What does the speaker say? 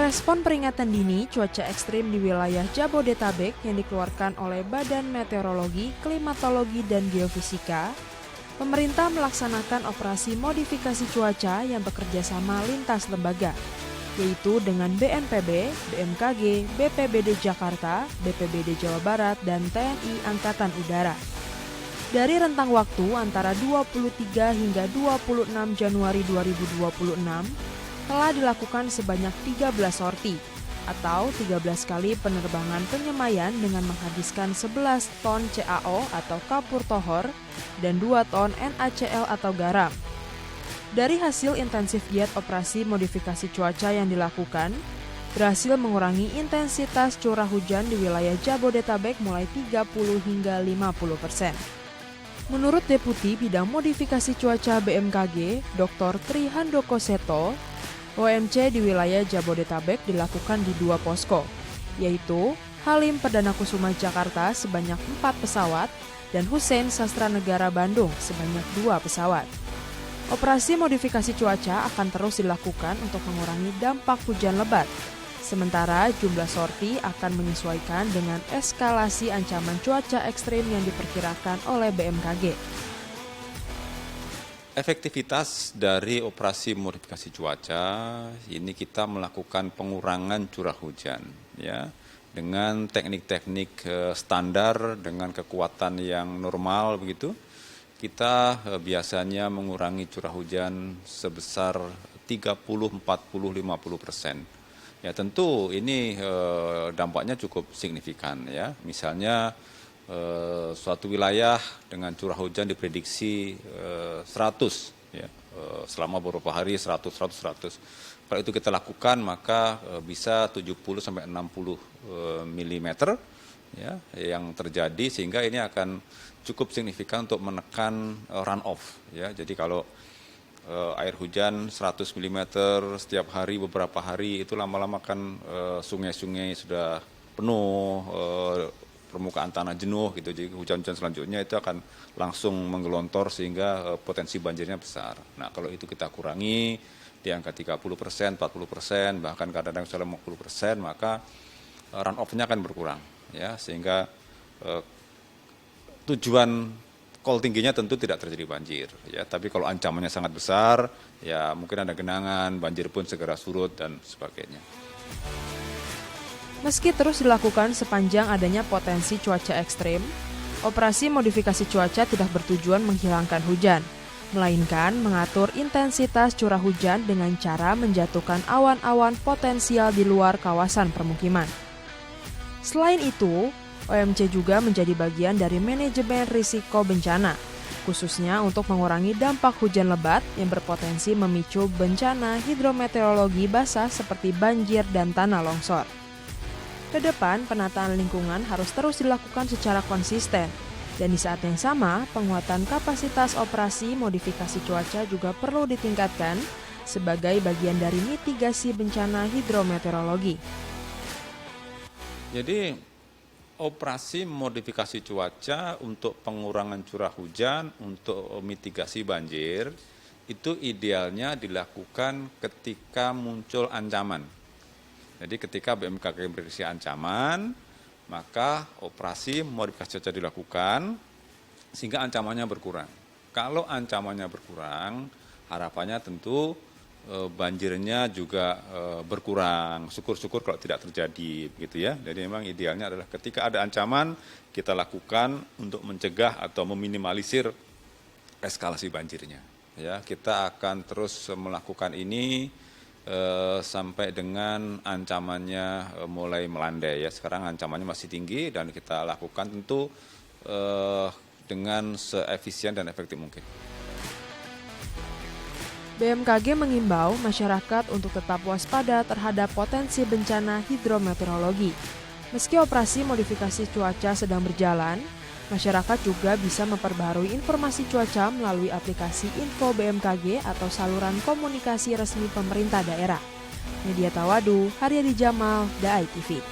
Merespon peringatan dini cuaca ekstrim di wilayah Jabodetabek yang dikeluarkan oleh Badan Meteorologi, Klimatologi, dan Geofisika, pemerintah melaksanakan operasi modifikasi cuaca yang bekerja sama lintas lembaga, yaitu dengan BNPB, BMKG, BPBD Jakarta, BPBD Jawa Barat, dan TNI Angkatan Udara. Dari rentang waktu antara 23 hingga 26 Januari 2026, telah dilakukan sebanyak 13 sorti atau 13 kali penerbangan penyemaian dengan menghabiskan 11 ton CaO atau kapur tohor dan 2 ton NaCl atau garam. Dari hasil intensif giat operasi modifikasi cuaca yang dilakukan, berhasil mengurangi intensitas curah hujan di wilayah Jabodetabek mulai 30 hingga 50%. Menurut Deputi Bidang Modifikasi Cuaca BMKG, Dr. Tri Handoko Seto, OMC di wilayah Jabodetabek dilakukan di 2 posko, yaitu Halim Perdana Kusuma Jakarta sebanyak 4 pesawat dan Hussein Sastra Negara Bandung sebanyak 2 pesawat. Operasi modifikasi cuaca akan terus dilakukan untuk mengurangi dampak hujan lebat, sementara jumlah sorti akan menyesuaikan dengan eskalasi ancaman cuaca ekstrim yang diperkirakan oleh BMKG. Efektivitas dari operasi modifikasi cuaca ini kita melakukan pengurangan curah hujan ya dengan teknik-teknik standar dengan kekuatan yang normal begitu. Kita biasanya mengurangi curah hujan sebesar 30, 40, 50%. Ya tentu ini dampaknya cukup signifikan ya. Misalnya suatu wilayah dengan curah hujan diprediksi 100 ya, selama beberapa hari 100. Kalau itu kita lakukan maka bisa 70 sampai 60 mm ya yang terjadi, sehingga ini akan cukup signifikan untuk menekan runoff ya. Jadi kalau air hujan 100 mm setiap hari beberapa hari itu lama-lama kan sungai-sungai sudah penuh, permukaan tanah jenuh gitu, jadi hujan-hujan selanjutnya itu akan langsung menggelontor sehingga potensi banjirnya besar. Nah kalau itu kita kurangi di angka 30%, 40%, bahkan kadang-kadang sampai 50%, maka runoff-nya akan berkurang ya, sehingga tujuan call tingginya tentu tidak terjadi banjir ya, tapi kalau ancamannya sangat besar ya mungkin ada genangan, banjir pun segera surut dan sebagainya. Meski terus dilakukan sepanjang adanya potensi cuaca ekstrim, operasi modifikasi cuaca tidak bertujuan menghilangkan hujan, melainkan mengatur intensitas curah hujan dengan cara menjatuhkan awan-awan potensial di luar kawasan permukiman. Selain itu, OMC juga menjadi bagian dari manajemen risiko bencana, khususnya untuk mengurangi dampak hujan lebat yang berpotensi memicu bencana hidrometeorologi basah seperti banjir dan tanah longsor. Kedepan, penataan lingkungan harus terus dilakukan secara konsisten, dan di saat yang sama, penguatan kapasitas operasi modifikasi cuaca juga perlu ditingkatkan sebagai bagian dari mitigasi bencana hidrometeorologi. Jadi, operasi modifikasi cuaca untuk pengurangan curah hujan, untuk mitigasi banjir, itu idealnya dilakukan ketika muncul ancaman. Jadi ketika BMKG memprediksi ancaman, maka operasi modifikasi cuaca dilakukan sehingga ancamannya berkurang. Kalau ancamannya berkurang, harapannya tentu banjirnya juga berkurang. Syukur-syukur kalau tidak terjadi, begitu ya. Jadi memang idealnya adalah ketika ada ancaman, kita lakukan untuk mencegah atau meminimalisir eskalasi banjirnya. Ya, kita akan terus melakukan ini sampai dengan ancamannya mulai melandai ya. Sekarang ancamannya masih tinggi dan kita lakukan tentu dengan seefisien dan efektif mungkin. BMKG mengimbau masyarakat untuk tetap waspada terhadap potensi bencana hidrometeorologi. Meski operasi modifikasi cuaca sedang berjalan, masyarakat juga bisa memperbaharui informasi cuaca melalui aplikasi Info BMKG atau saluran komunikasi resmi pemerintah daerah. Media Tawadu, Haryadi Jamal, DAI TV.